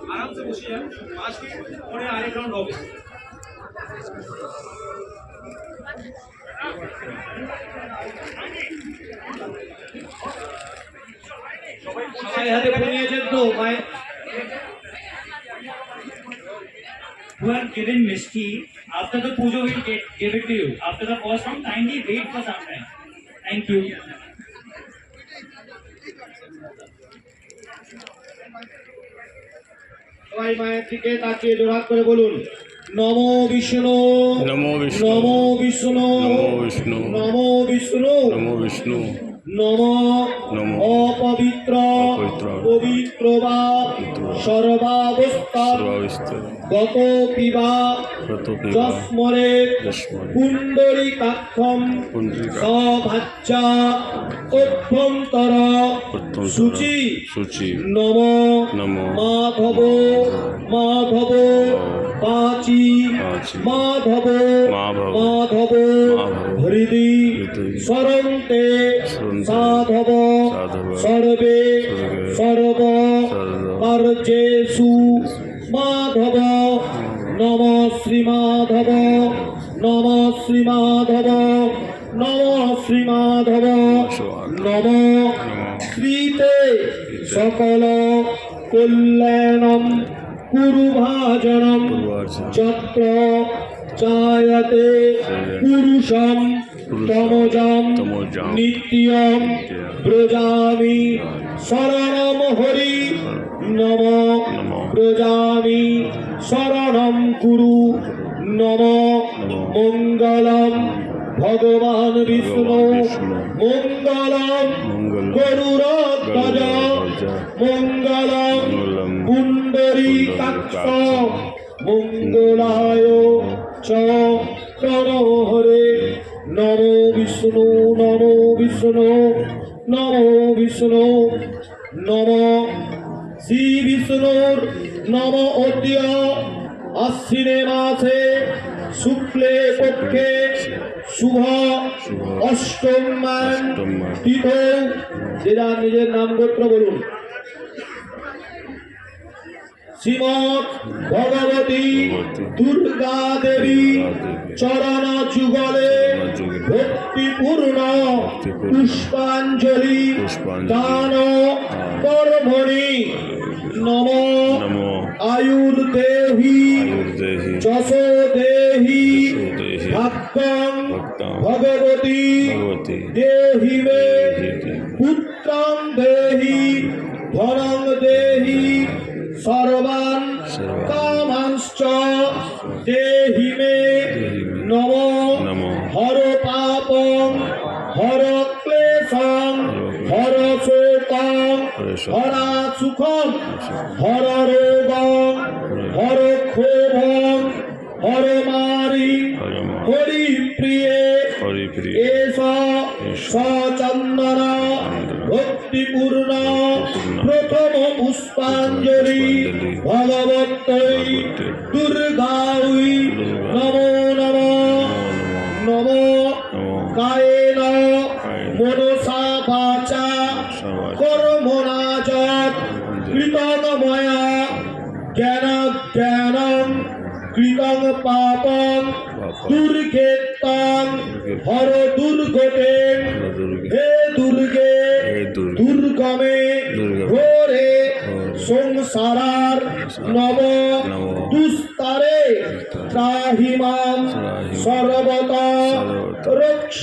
आराम से बसिए যান 5 मिनट পরে আরেক রাউন্ড হবে সবাই হাতে ফোন নিয়েছেন তো ভাই who are given Mishti after the puja will give it to you after the first round kindly wait for some time thank you সবাই মায়ের দিকে তাকিয়ে জোড়হাত করে বলুন নমো বিষ্ণু নমো বিষ্ণু নমো বিষ্ণু নমো বিষ্ণু নমো বিষ্ণু নমো বিষ্ণু নমো নমো অপবিত্র অপবিত্র পবিত্র বা সর্বাবস্থা গত পিবা যস্মরে পুণ্ডরীকাক্ষম সভাচ্যা অভ্যন্তর শুচি শুচি নম নমো মাধব মাধব পাচি মাধব মাধব হৃদি স্মরন্তে সাধব সর্বে সর্ব কার্যেষু মাধব নম শ্রীমাধব নম শ্রীমাধব নম শ্রীমাধব নম শ্রীতে সকল কল্যাণম কুরু ভাজনম যত্র চায়তে পুরুষম তমজম নিত্যম ব্রজামি শরণম হরি নম ব্রজামি শরণম গুরু নম মঙ্গলম ভগবান বিষ্ণু মঙ্গলম গরুড়ধ্বজ মঙ্গলম পুণ্ডরীকাক্ষ মঙ্গলায় চ প্রণহরে নমো বিষ্ণু নমো বিষ্ণু নমো বিষ্ণু নম শ্রী বিষ্ণুর নম অদ্য আশ্বিনে মাসে শুক্লে পক্ষে শুভ অষ্টমান তিথ যেটা নিজের নাম গোত্র বলুন শ্রীমৎ ভগবতী দুর্গা দেবী চরণ যুগলে ভক্তিপূর্ণ পুষ্পাঞ্জলি দান কর্মণি নম আয়ুর্দেহি যশো দেহি ভক্তং ভগবতী দেহি মে পুত্রং দেহি ধনং দেহি সর্বান কামাংশ্চ দেহি মে নম হর পাপং হর ক্লেশং হর শোকং হরা সুখং হর রোগং হর ক্ষোভং হর মারি হরি প্রিয়ে এষ সচন্দন ভক্তিপূর্ণ প্রথম পুষ্পাঞ্জলি ভগবত্যৈ দুর্গাই নমো নমো নমো কায়েন মনসা বাচা কর্মণা যৎ কৃতং ময়া জ্ঞানং কৃতং পাপং দুর্গেত্তং হর দুর্গতে হে দুর্গে দুর্গমে ঘোরে সংসারার নব দুস্তারে ত্রাহিমাম সর্বতঃ রক্ষ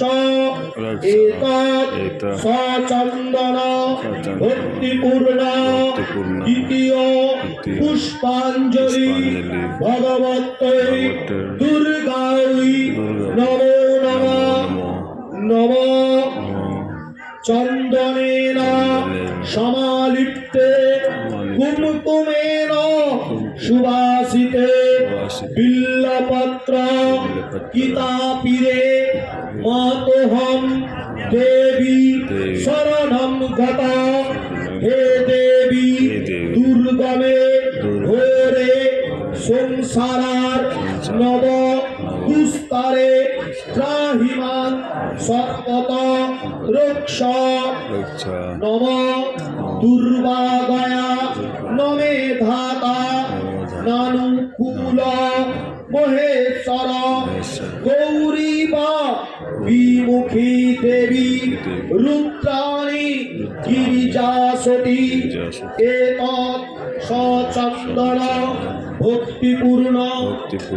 এতৎ সচন্দন ভক্তিপূর্ণ দ্বিতীয় পুষ্পাঞ্জলি ভগবত্যৈ দুর্গাই নমো নমো নমো চন্দনেন সমালিপ্তে কুমকুমেন সুবাসিতে বিল্লপত্র গীতাপীরে মাতোহম দেবী শরণম গতা হে দেবী দুর্গমে ঘোরে সংসারার নব দুস্তারে ত্রাহিমাং সর্বত রক্ষ নম দুর্বাগয়া নমে ধাতা নানুকূল মহেশ্বর গৌরী বা বিমুখী দেবী রুদ্রাণী গিরিজাসতী এতৎ সচন্দন ভক্তিপূর্ণ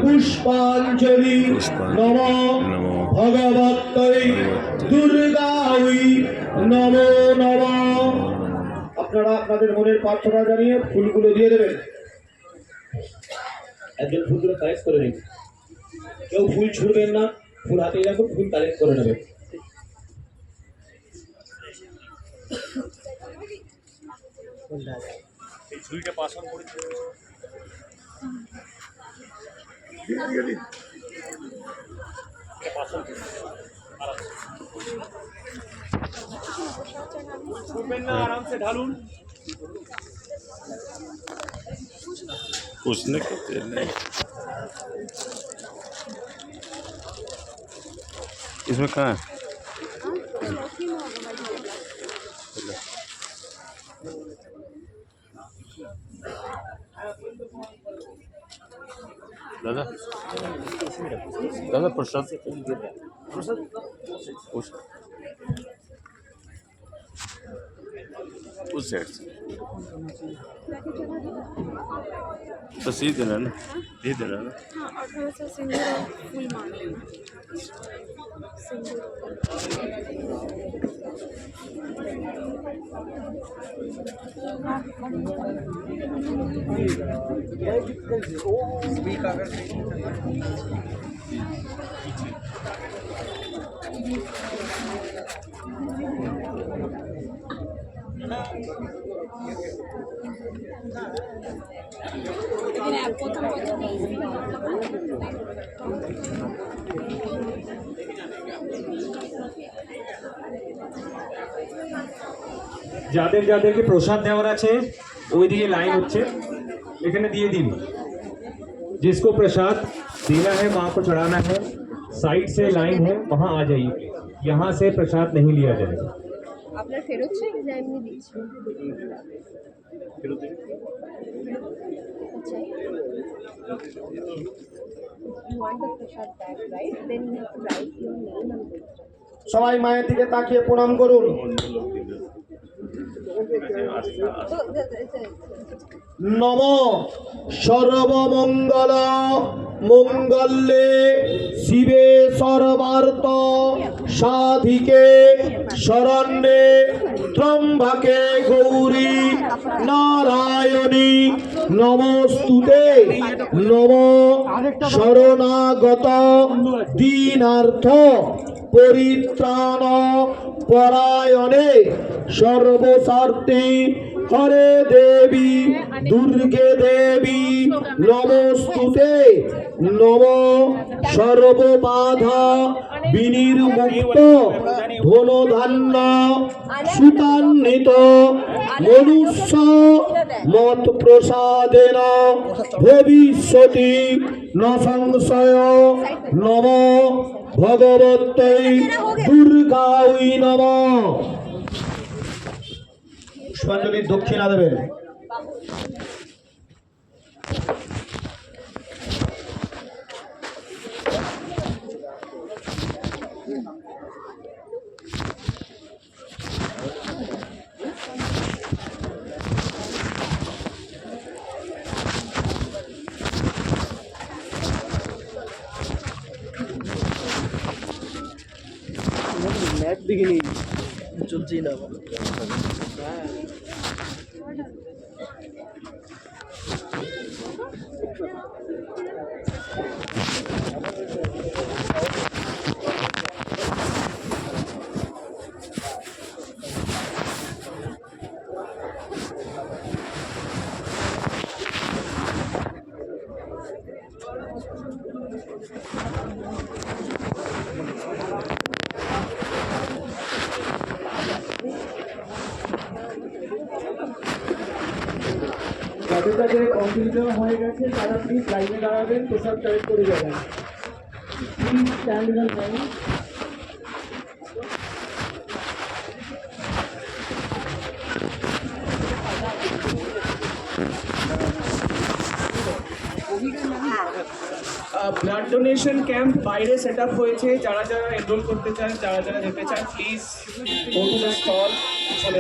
পুষ্পাঞ্জলি নম ভগবত্তৈ দুর্গাই নমো নমঃ। আপনারা আপনাদের মনের প্রার্থনা জানিয়ে ফুলগুলো দিয়ে দেবেন। একজন ফুলগুলো কালেক্ট করে নিন, কেউ ফুল ছুড়বেন না, ফুল হাতেই রাখুন, ফুল কালেক্ট করে নেবেন। आराम से ढालून कुछ नहीं करते नहीं। इसमें कहाँ है? दादा दादा प्रसाद उस साइड से तो सी देना ना, दे देना ना। हाँ, और थोड़ा सा सिंदूर और फूल मांग लेना। सिंदूर যাদের যাদেরকে প্রসাদ দেওয়ার আছে ওইদিকে লাইন হচ্ছে, এখানে দিয়ে দিন। जिसको प्रसाद देना है माँ को चढ़ाना है, साइड से लाइन है वहाँ आ जाइए प्लीज, यहाँ से प्रसाद नहीं लिया जाएगा। আপনার ফেরত চাই না এমনি দিচ্ছি? You want the prasad back, right? Then you have to write your name and date. সবাই মায়ের দিকে তাকিয়ে প্রণাম করুন। নম সর্বমঙ্গল মঙ্গলে শিবে সর্বার্থ সাধিকে শরণ্যে ত্রম্বকে গৌরী নারায়ণী নমস্তুতে। নম শরণাগত দীনার্থ পরিত্রাণ পরায়ণে সর্বস্বার্থে হরে দেবী দুর্গে দেবী নমস্তুতে। নম সর্ববাধা বিনির্মুক্ত ধনধান্য সুতান্বিত মনুষ্য মত প্রসাদেন ভবিষ্যতি ন সংশয়। নম ভগবত্যৈ দুর্গাই নমঃ। পুষ্পাঞ্জলির দক্ষিণা দেবেন। ম্যাপ দিকে নেই চলছেই না। যাদের যাদের কম্পিউটার হয়ে গেছে তারা প্লিজ লাইনে দাঁড়াবেন, প্রসাদ কালেক্ট করে যাবেন। Please stand in line. Blood donation camp বাইরে সেট আপ হয়েছে, যারা যারা এনরোল করতে চান, যারা যারা যেতে চান please go to the stall.